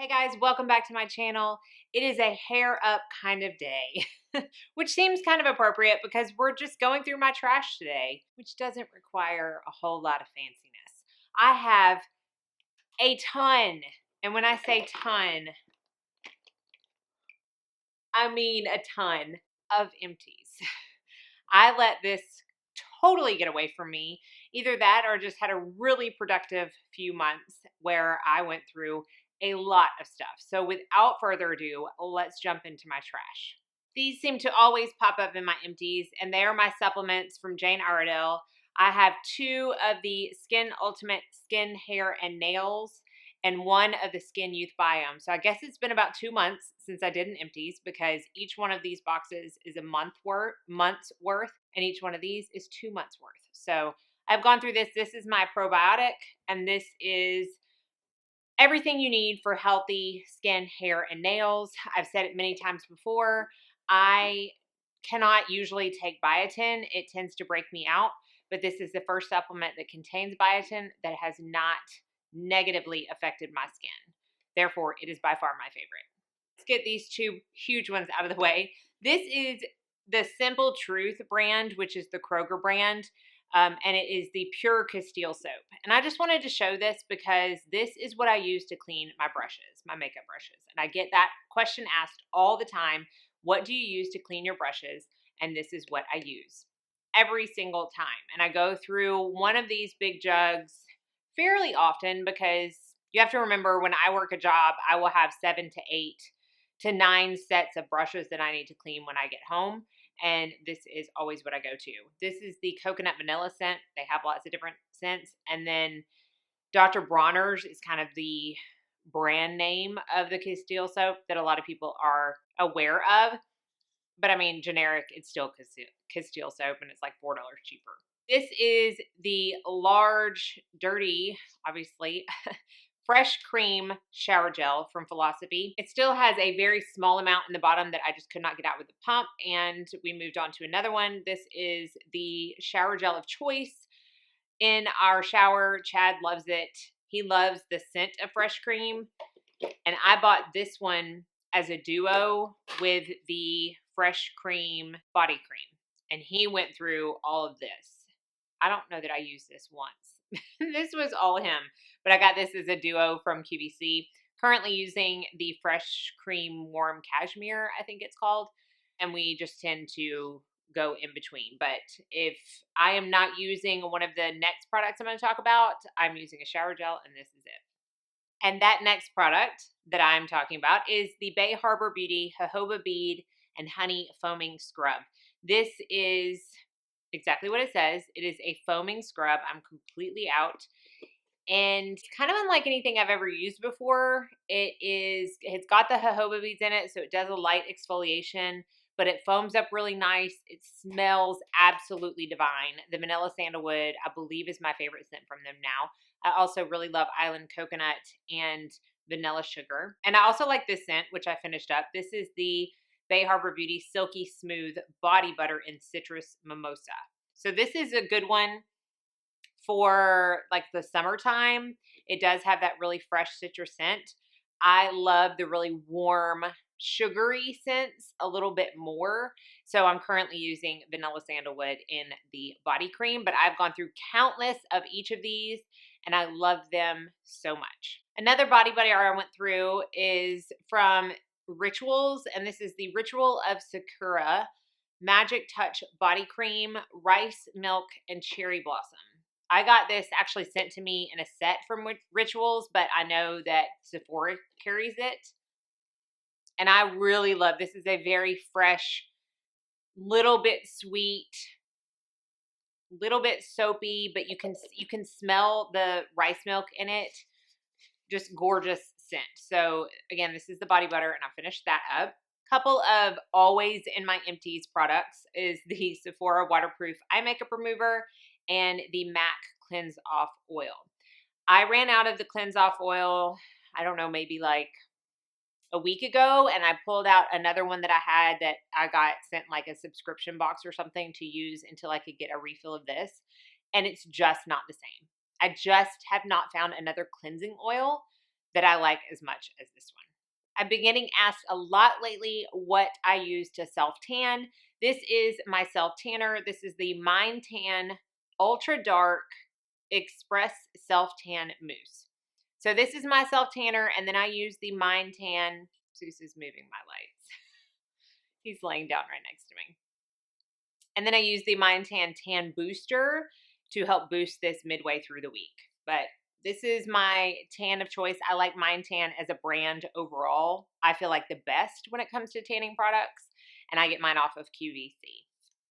Hey guys, welcome back to my channel. It is a hair up kind of day, which seems kind of appropriate because we're just going through my trash today, which doesn't require a whole lot of fanciness. I have a ton, and when I say ton, I mean a ton of empties. I let this totally get away from me. Either that or just had a really productive few months where I went through a lot of stuff. So without further ado, let's jump into my trash. These seem to always pop up in my empties, and they are my supplements from Jane Iredale. I have 2 of the Skin Ultimate Skin, Hair, and Nails, and 1 of the Skin Youth Biome. So I guess it's been about 2 months since I did an empties because each one of these boxes is a month's worth, and each one of these is 2 months worth. So I've gone through this. This is my probiotic, and this is everything you need for healthy skin, hair, and nails. I've said it many times before. I cannot usually take biotin. It tends to break me out, but this is the first supplement that contains biotin that has not negatively affected my skin. Therefore, it is by far my favorite. Let's get these 2 huge ones out of the way. This is the Simple Truth brand, which is the Kroger brand. And it is the pure Castille soap. And I just wanted to show this because this is what I use to clean my brushes, my makeup brushes. And I get that question asked all the time. What do you use to clean your brushes? And this is what I use every single time. And I go through one of these big jugs fairly often because you have to remember when I work a job, I will have 7 to 8 to 9 sets of brushes that I need to clean when I get home. And this is always what I go to. This is the coconut vanilla scent. They have lots of different scents. And then Dr. Bronner's is kind of the brand name of the Castille soap that a lot of people are aware of. But I mean, generic, it's still Castille soap, and it's like $4 cheaper. This is the large, dirty, obviously, fresh cream shower gel from Philosophy. It still has a very small amount in the bottom that I just could not get out with the pump, and we moved on to another one. This is the shower gel of choice in our shower. Chad loves it. He loves the scent of fresh cream, and I bought this one as a duo with the fresh cream body cream, and he went through all of this. I don't know that I used this once. This was all him, but I got this as a duo from QVC. Currently using the Fresh Cream Warm Cashmere, I think it's called, and we just tend to go in between. But if I am not using one of the next products I'm going to talk about, I'm using a shower gel, and this is it. And that next product that I'm talking about is the Bay Harbor Beauty Jojoba Bead and Honey Foaming Scrub. This is exactly what it says. It is a foaming scrub. I'm completely out. And kind of unlike anything I've ever used before. It's got the jojoba beads in it, so it does a light exfoliation, but it foams up really nice. It smells absolutely divine. The vanilla sandalwood, I believe, is my favorite scent from them now. I also really love Island Coconut and Vanilla Sugar. And I also like this scent, which I finished up. This is the Bay Harbor Beauty Silky Smooth Body Butter in Citrus Mimosa. So this is a good one for like the summertime. It does have that really fresh citrus scent. I love the really warm, sugary scents a little bit more. So I'm currently using Vanilla Sandalwood in the body cream, but I've gone through countless of each of these and I love them so much. Another body butter I went through is from Rituals, and this is the Ritual of Sakura Magic Touch Body Cream, Rice Milk, and Cherry Blossom. I got this actually sent to me in a set from Rituals, but I know that Sephora carries it. And I really love this. Is a very fresh, little bit sweet, little bit soapy, but you can smell the rice milk in it. Just gorgeous scent. So again, this is the body butter, and I finished that up. Couple of always in my empties products is the Sephora Waterproof Eye Makeup Remover and the MAC Cleanse Off Oil. I ran out of the Cleanse Off Oil, I don't know, maybe like a week ago, and I pulled out another one that I had that I got sent like a subscription box or something to use until I could get a refill of this, and it's just not the same. I just have not found another cleansing oil that I like as much as this one. I've been getting asked a lot lately what I use to self-tan. This is my self-tanner. This is the Mind Tan Ultra Dark Express Self-Tan Mousse. So this is my self-tanner, and then I use the Mind Tan. Zeus is moving my lights. He's laying down right next to me. And then I use the Mind Tan Booster to help boost this midway through the week. But this is my tan of choice. I like Mind Tan as a brand overall. I feel like the best when it comes to tanning products, and I get mine off of QVC.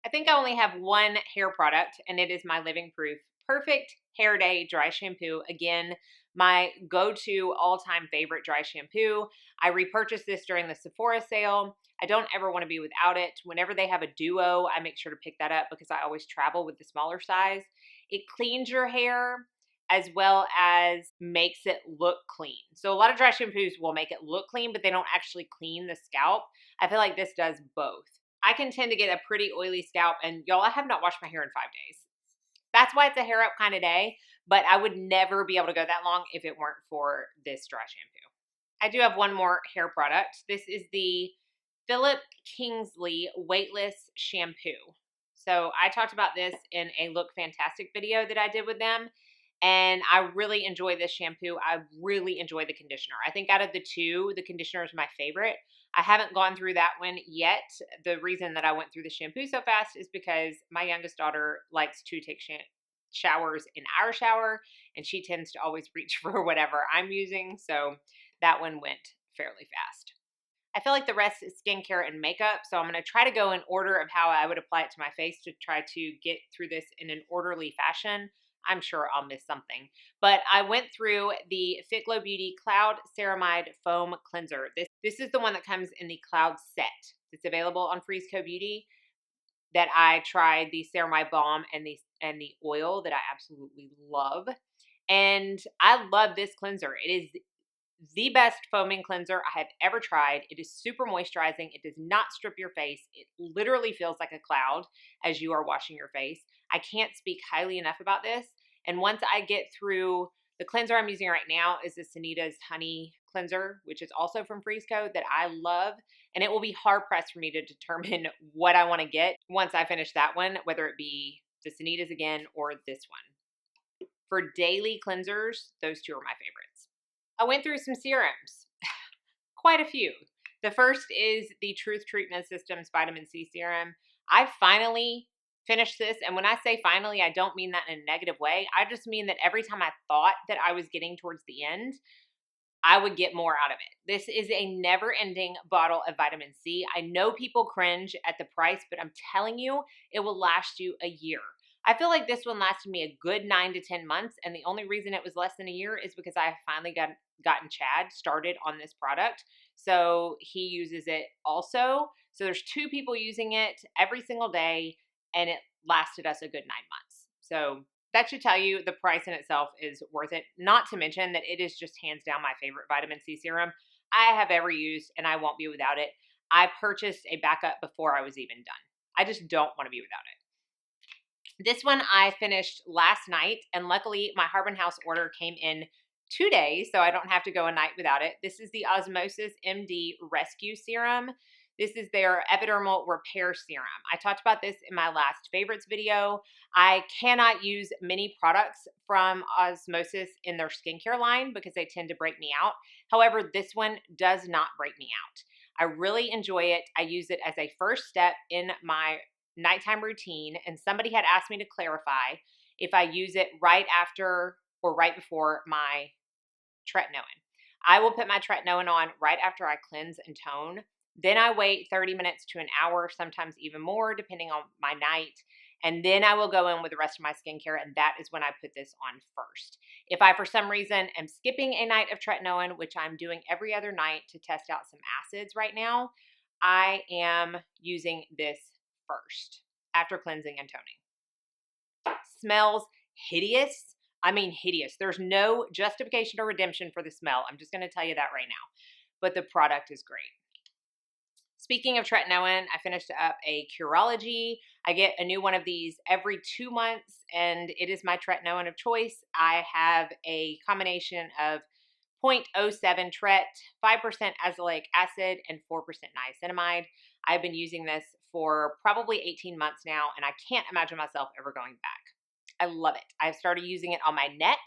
I think I only have one hair product, and it is my Living Proof Perfect Hair Day Dry Shampoo. Again, my go-to all-time favorite dry shampoo. I repurchased this during the Sephora sale. I don't ever want to be without it. Whenever they have a duo, I make sure to pick that up because I always travel with the smaller size. It cleans your hair as well as makes it look clean. So a lot of dry shampoos will make it look clean, but they don't actually clean the scalp. I feel like this does both. I can tend to get a pretty oily scalp, and y'all, I have not washed my hair in 5 days. That's why it's a hair up kind of day, but I would never be able to go that long if it weren't for this dry shampoo. I do have one more hair product. This is the Philip Kingsley Weightless Shampoo. So I talked about this in a Look Fantastic video that I did with them, and I really enjoy this shampoo. I really enjoy the conditioner. I think out of the two, the conditioner is my favorite. I haven't gone through that one yet. The reason that I went through the shampoo so fast is because my youngest daughter likes to take showers in our shower, and she tends to always reach for whatever I'm using, so that one went fairly fast. I feel like the rest is skincare and makeup, so I'm going to try to go in order of how I would apply it to my face to try to get through this in an orderly fashion. I'm sure I'll miss something. But I went through the Fit Glow Beauty Cloud Ceramide Foam Cleanser. This is the one that comes in the Cloud set. It's available on Freeze Co. Beauty. That I tried the Ceramide Balm and the oil that I absolutely love. And I love this cleanser. It is the best foaming cleanser I have ever tried. It is super moisturizing. It does not strip your face. It literally feels like a cloud as you are washing your face. I can't speak highly enough about this. And once I get through, the cleanser I'm using right now is the Sanita's Honey Cleanser, which is also from Freeze Co. that I love. And it will be hard pressed for me to determine what I want to get once I finish that one, whether it be the Sanita's again or this one. For daily cleansers, those two are my favorites. I went through some serums, quite a few. The first is the Truth Treatment Systems Vitamin C Serum. I finally finished this, and when I say finally, I don't mean that in a negative way. I just mean that every time I thought that I was getting towards the end, I would get more out of it. This is a never-ending bottle of vitamin C. I know people cringe at the price, but I'm telling you, it will last you a year. I feel like this one lasted me a good 9 to 10 months, and the only reason it was less than a year is because I finally gotten Chad started on this product, so he uses it also. So there's 2 people using it every single day, and it lasted us a good 9 months. So that should tell you the price in itself is worth it, not to mention that it is just hands down my favorite vitamin C serum I have ever used, and I won't be without it. I purchased a backup before I was even done. I just don't want to be without it. This one I finished last night, and luckily my Harbin House order came in 2 days, so I don't have to go a night without it. This is the Osmosis Rescue Serum. This is their epidermal repair serum. I talked about this in my last favorites video. I cannot use many products from Osmosis in their skincare line because they tend to break me out. However, this one does not break me out. I really enjoy it. I use it as a first step in my nighttime routine, and somebody had asked me to clarify if I use it right after or right before my Tretinoin. I will put my Tretinoin on right after I cleanse and tone. Then I wait 30 minutes to an hour, sometimes even more, depending on my night. And then I will go in with the rest of my skincare, and that is when I put this on first. If I, for some reason, am skipping a night of Tretinoin, which I'm doing every other night to test out some acids right now, I am using this first after cleansing and toning. Smells hideous. I mean hideous. There's no justification or redemption for the smell. I'm just going to tell you that right now. But the product is great. Speaking of Tretinoin, I finished up a Curology. I get a new one of these every 2 months, and it is my Tretinoin of choice. I have a combination of 0.07 tret, 5% azelaic acid, and 4% niacinamide. I've been using this for probably 18 months now, and I can't imagine myself ever going back. I love it. I've started using it on my neck.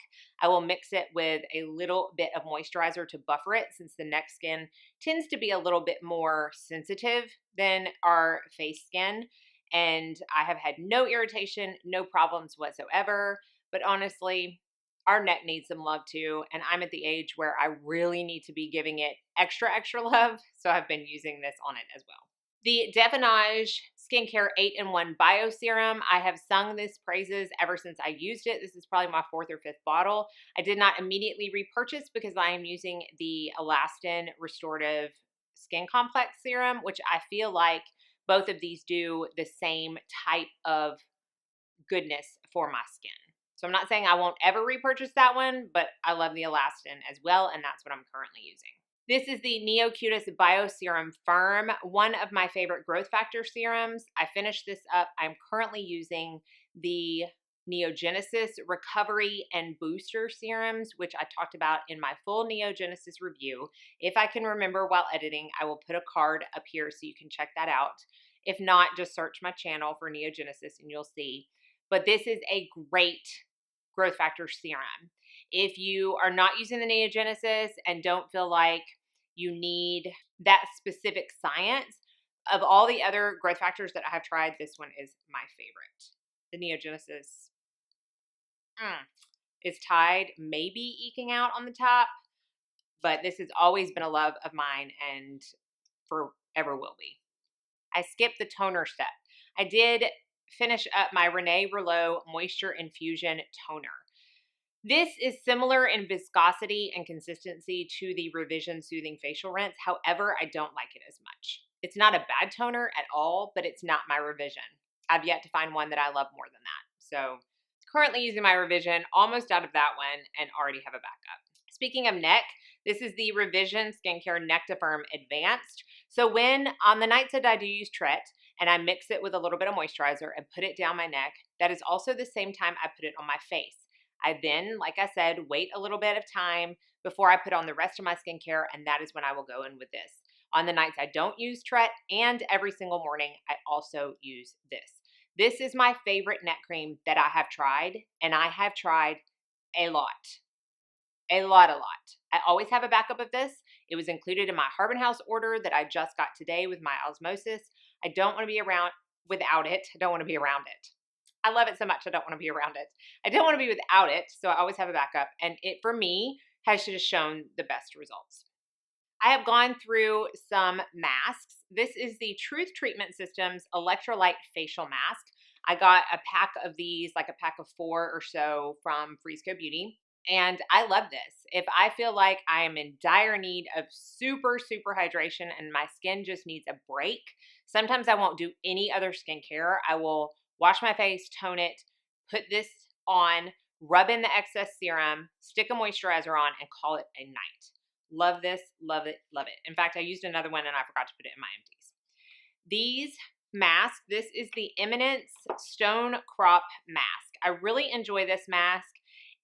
I will mix it with a little bit of moisturizer to buffer it, since the neck skin tends to be a little bit more sensitive than our face skin. And I have had no irritation, no problems whatsoever. But honestly, our neck needs some love too. And I'm at the age where I really need to be giving it extra, extra love. So I've been using this on it as well. The Defenage Skincare 8-in-1 Bioserum. I have sung this praises ever since I used it. This is probably my 4th or 5th bottle. I did not immediately repurchase because I am using the Alastin Restorative Skin Complex Serum, which I feel like both of these do the same type of goodness for my skin. So I'm not saying I won't ever repurchase that one, but I love the Alastin as well, and that's what I'm currently using. This is the Neocutis Bioserum Firm, one of my favorite growth factor serums. I finished this up. I'm currently using the Neogenesis Recovery and Booster Serums, which I talked about in my full Neogenesis review. If I can remember while editing, I will put a card up here so you can check that out. If not, just search my channel for Neogenesis and you'll see. But this is a great growth factor serum. If you are not using the Neogenesis and don't feel like you need that specific science, of all the other growth factors that I have tried, this one is my favorite. The Neogenesis is tied, maybe eking out on the top, but this has always been a love of mine and forever will be. I skipped the toner step. I did finish up my Renee Rouleau Moisture Infusion Toner. This is similar in viscosity and consistency to the Revision Soothing Facial Rinse. However, I don't like it as much. It's not a bad toner at all, but it's not my Revision. I've yet to find one that I love more than that. So currently using my Revision, almost out of that one, and already have a backup. Speaking of neck, this is the Revision Skincare Nectifirm Advanced. So when, on the nights that I do use Tret, and I mix it with a little bit of moisturizer and put it down my neck, that is also the same time I put it on my face. I then, like I said, wait a little bit of time before I put on the rest of my skincare, and that is when I will go in with this. On the nights I don't use Tret, and every single morning, I also use this. This is my favorite neck cream that I have tried, and I have tried a lot. A lot. I always have a backup of this. It was included in my Harbin House order that I just got today with my Osmosis. I don't want to be around without it. I don't want to be around it. I love it so much, I don't want to be around it. I don't want to be without it, so I always have a backup. And it, for me, has just shown the best results. I have gone through some masks. This is the Truth Treatment Systems Electrolyte Facial Mask. I got a pack of these, like a pack of 4 or so from Frisco Beauty. And I love this. If I feel like I am in dire need of super, super hydration and my skin just needs a break, sometimes I won't do any other skincare. I will wash my face, tone it, put this on, rub in the excess serum, stick a moisturizer on, and call it a night. Love this, love it, love it. In fact, I used another one and I forgot to put it in my empties. These masks, this is the Eminence Stone Crop Mask. I really enjoy this mask.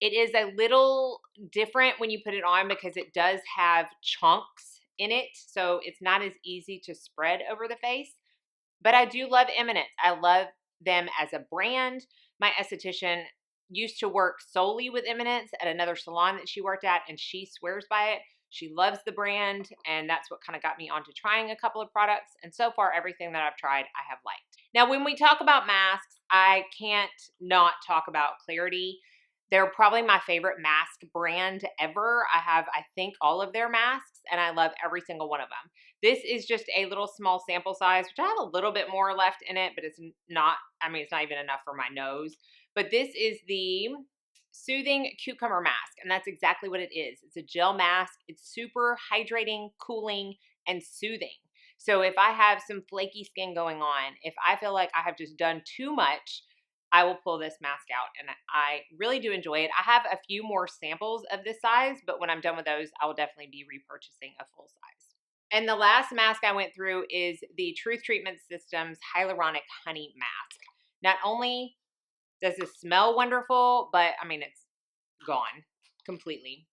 It is a little different when you put it on because it does have chunks in it, so it's not as easy to spread over the face. But I do love Eminence. I love them as a brand. My esthetician used to work solely with Eminence at another salon that she worked at, and she swears by it. She loves the brand, and that's what kind of got me onto trying a couple of products. And so far, everything that I've tried, I have liked. Now, when we talk about masks, I can't not talk about Clarity. They're probably my favorite mask brand ever. I have, I think, all of their masks, and I love every single one of them. This is just a little small sample size, which I have a little bit more left in it, but it's not, I mean, it's not even enough for my nose. But this is the Soothing Cucumber Mask, and that's exactly what it is. It's a gel mask. It's super hydrating, cooling, and soothing. So if I have some flaky skin going on, if I feel like I have just done too much, I will pull this mask out, and I really do enjoy it. I have a few more samples of this size, but when I'm done with those, I will definitely be repurchasing a full size. And the last mask I went through is the Truth Treatment Systems Hyaluronic Honey Mask. Not only does this smell wonderful, but I mean, it's gone completely.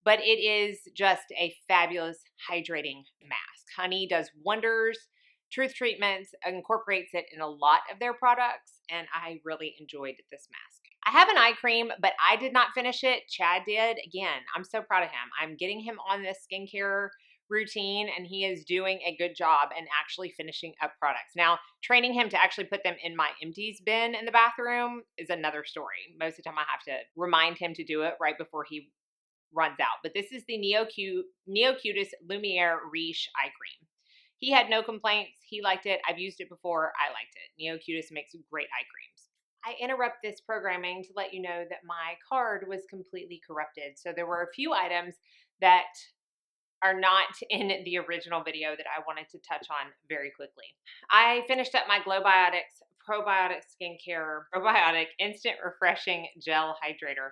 but it is just a fabulous hydrating mask. Honey does wonders. Truth Treatments incorporates it in a lot of their products, and I really enjoyed this mask. I have an eye cream, but I did not finish it. Chad did. Again, I'm so proud of him. I'm getting him on this skincare routine, and he is doing a good job and actually finishing up products. Now, training him to actually put them in my empties bin in the bathroom is another story. Most of the time I have to remind him to do it right before he runs out. But this is the Neocutis Lumiere Riche eye cream. He had no complaints. He liked it. I've used it before. I liked it. Neocutis makes great eye creams. I interrupt this programming to let you know that my card was completely corrupted. So there were a few items that are not in the original video that I wanted to touch on very quickly. I finished up my Glowbiotics Probiotic Skincare Probiotic Instant Refreshing Gel Hydrator.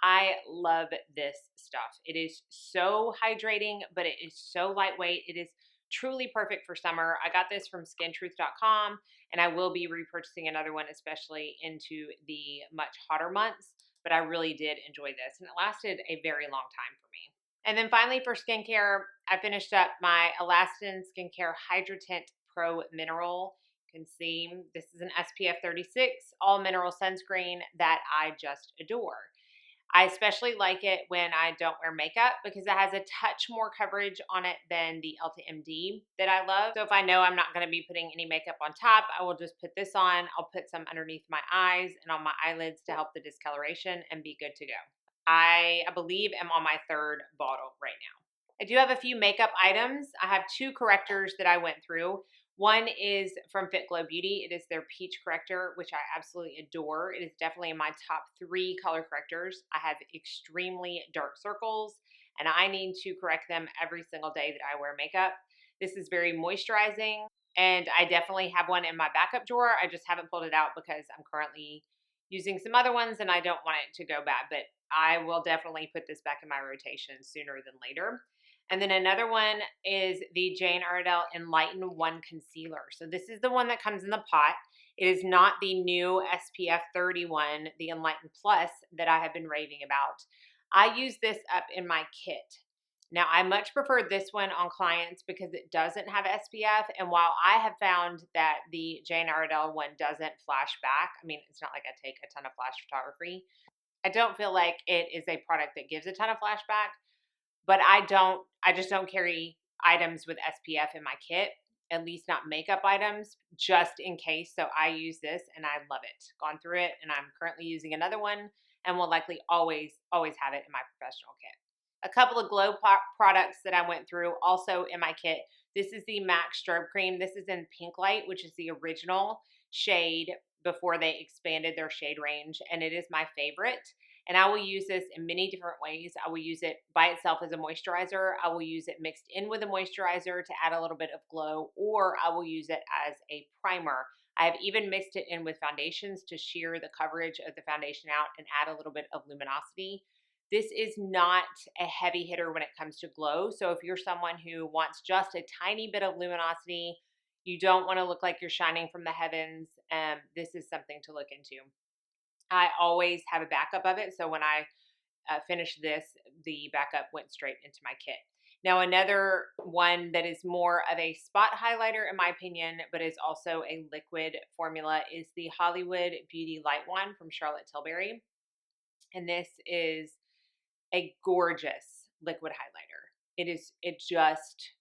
I love this stuff. It is so hydrating, but it is so lightweight. It is truly perfect for summer. I got this from skintruth.com, and I will be repurchasing another one, especially into the much hotter months, but I really did enjoy this, and it lasted a very long time for me. And then finally for skincare, I finished up my Alastin Skincare Hydra Tint Pro Mineral. You can see this is an SPF 36 all mineral sunscreen that I just adore. I especially like it when I don't wear makeup because it has a touch more coverage on it than the Ulta MD that I love. So if I know I'm not going to be putting any makeup on top, I will just put this on. I'll put some underneath my eyes and on my eyelids to help the discoloration and be good to go. I believe am on my third bottle right now. I do have a few makeup items. I have two correctors that I went through. One is from Fit Glow Beauty. It is their Peach Corrector, which I absolutely adore. It is definitely in my top 3 color correctors. I have extremely dark circles, and I need to correct them every single day that I wear makeup. This is very moisturizing, and I definitely have one in my backup drawer. I just haven't pulled it out because I'm currently using some other ones, and I don't want it to go bad, but I will definitely put this back in my rotation sooner than later. And then another one is the Jane Iredale Enlighten 1 Concealer. So this is the one that comes in the pot. It is not the new SPF 31, the Enlighten Plus that I have been raving about. I use this up in my kit. Now, I much prefer this one on clients because it doesn't have SPF. And while I have found that the Jane Iredale one doesn't flash back, I mean, it's not like I take a ton of flash photography. I don't feel like it is a product that gives a ton of flashback, but I just don't carry items with SPF in my kit, at least not makeup items, just in case. So I use this and I love it. Gone through it, and I'm currently using another one and will likely always have it in my professional kit. A couple of glow products that I went through also in my kit. This is the MAC Strobe Cream. This is in Pink Light, which is the original shade before they expanded their shade range, and it is my favorite. And I will use this in many different ways. I will use it by itself as a moisturizer. I will use it mixed in with a moisturizer to add a little bit of glow, or I will use it as a primer. I have even mixed it in with foundations to sheer the coverage of the foundation out and add a little bit of luminosity. This is not a heavy hitter when it comes to glow. So if you're someone who wants just a tiny bit of luminosity, you don't want to look like you're shining from the heavens, this is something to look into. I always have a backup of it. So when I finished this, the backup went straight into my kit. Now, another one that is more of a spot highlighter, in my opinion, but is also a liquid formula, is the Hollywood Beauty Light One from Charlotte Tilbury. And this is a gorgeous liquid highlighter. It just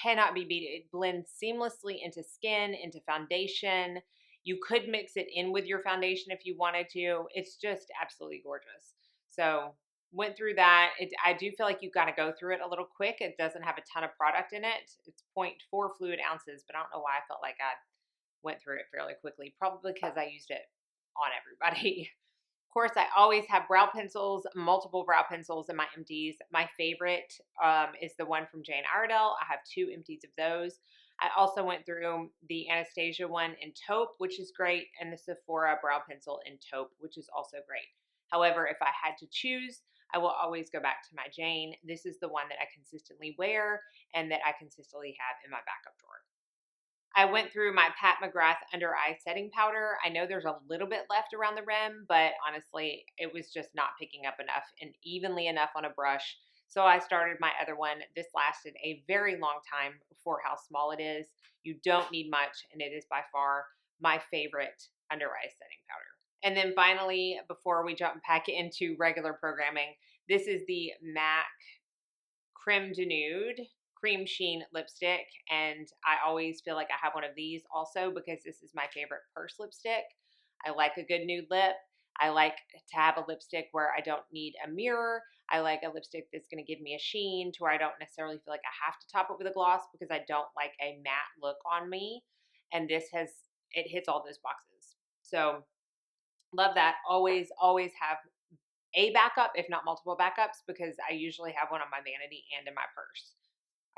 cannot be beat. It blends seamlessly into skin, into foundation. You could mix it in with your foundation if you wanted to. It's just absolutely gorgeous. So went through that. I do feel like you've got to go through it a little quick. It doesn't have a ton of product in it. It's 0.4 fluid ounces, but I don't know why I felt like I went through it fairly quickly. Probably because I used it on everybody. Of course, I always have brow pencils, multiple brow pencils in my empties. My favorite is the one from Jane Iredale. I have 2 empties of those. I also went through the Anastasia one in taupe, which is great, and the Sephora brow pencil in taupe, which is also great. However, if I had to choose, I will always go back to my Jane. This is the one that I consistently wear and that I consistently have in my backup drawer. I went through my Pat McGrath under eye setting powder. I know there's a little bit left around the rim, but honestly, it was just not picking up enough and evenly enough on a brush So I started my other one. This lasted a very long time for how small it is. You don't need much, and it is by far my favorite under eye setting powder. And then finally, before we jump back into regular programming, this is the MAC Creme de Nude Cream Sheen Lipstick. And I always feel like I have one of these also because this is my favorite purse lipstick. I like a good nude lip. I like to have a lipstick where I don't need a mirror. I like a lipstick that's going to give me a sheen to where I don't necessarily feel like I have to top it with a gloss because I don't like a matte look on me. And this it hits all those boxes. So love that. Always have a backup, if not multiple backups, because I usually have one on my vanity and in my purse.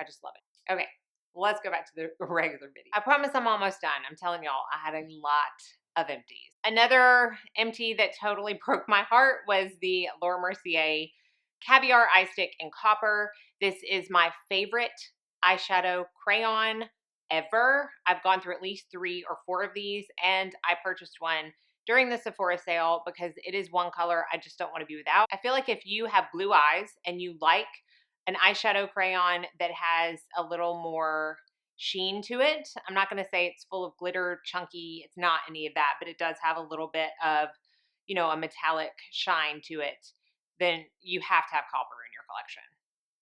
I just love it. Okay, let's go back to the regular video. I promise I'm almost done. I'm telling y'all, I had a lot of empties. Another empty that totally broke my heart was the Laura Mercier Caviar Eye Stick in Copper. This is my favorite eyeshadow crayon ever. I've gone through at least 3 or 4 of these, and I purchased one during the Sephora sale because it is one color I just don't want to be without. I feel like if you have blue eyes and you like an eyeshadow crayon that has a little more sheen to it, I'm not going to say it's full of glitter, chunky, it's not any of that, but it does have a little bit of, you know, a metallic shine to it, then you have to have copper in your collection.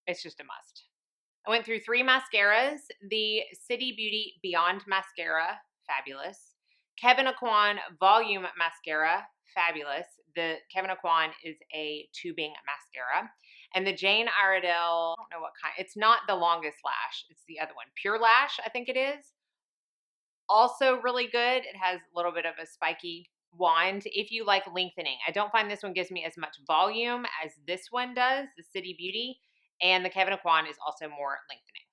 It's just a must. I went through 3 mascaras. The City Beauty Beyond Mascara, fabulous. Kevyn Aucoin Volume Mascara, fabulous. The Kevyn Aucoin is a tubing mascara. And the Jane Iredale, I don't know what kind, it's not the longest lash, it's the other one. Pure Lash, I think it is. Also really good. It has a little bit of a spiky wand if you like lengthening. I don't find this one gives me as much volume as this one does, the City Beauty. And the Kevyn Aucoin is also more lengthening.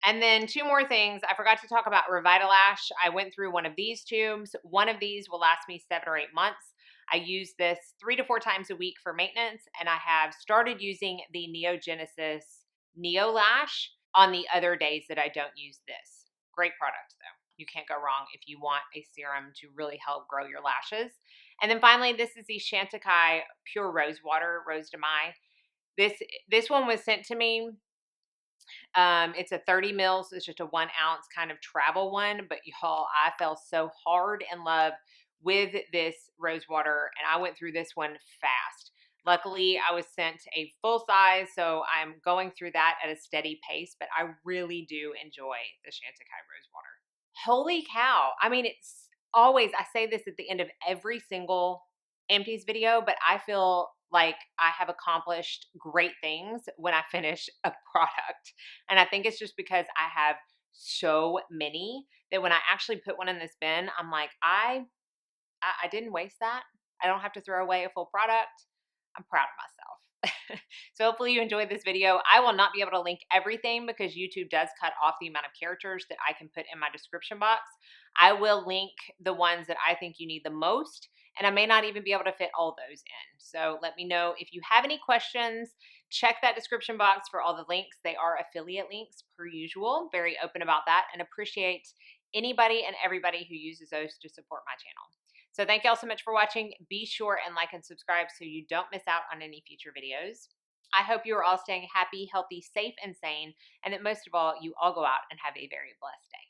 And then 2 more things. I forgot to talk about Revitalash. I went through one of these tubes. One of these will last me 7 or 8 months. I use this 3 to 4 times a week for maintenance, and I have started using the Neogenesis Neo Lash on the other days that I don't use this. Great product, though. You can't go wrong if you want a serum to really help grow your lashes. And then finally, this is the Chantecaille Pure Rose Water, Rose de Mai. This one was sent to me. It's a 30 mils. So it's just a 1 ounce kind of travel one. But y'all, I fell so hard in love with this rose water, and I went through this one fast. Luckily, I was sent a full size, so I'm going through that at a steady pace, but I really do enjoy the Chantecaille rose water. Holy cow. I mean, it's always, I say this at the end of every single Empties video, but I feel like I have accomplished great things when I finish a product. And I think it's just because I have so many that when I actually put one in this bin, I'm like, I didn't waste that. I don't have to throw away a full product. I'm proud of myself. So hopefully you enjoyed this video. I will not be able to link everything because YouTube does cut off the amount of characters that I can put in my description box. I will link the ones that I think you need the most, and I may not even be able to fit all those in. So let me know if you have any questions. Check that description box for all the links. They are affiliate links per usual. Very open about that and appreciate anybody and everybody who uses those to support my channel. So thank y'all so much for watching. Be sure and like and subscribe so you don't miss out on any future videos. I hope you are all staying happy, healthy, safe, and sane, and that most of all, you all go out and have a very blessed day.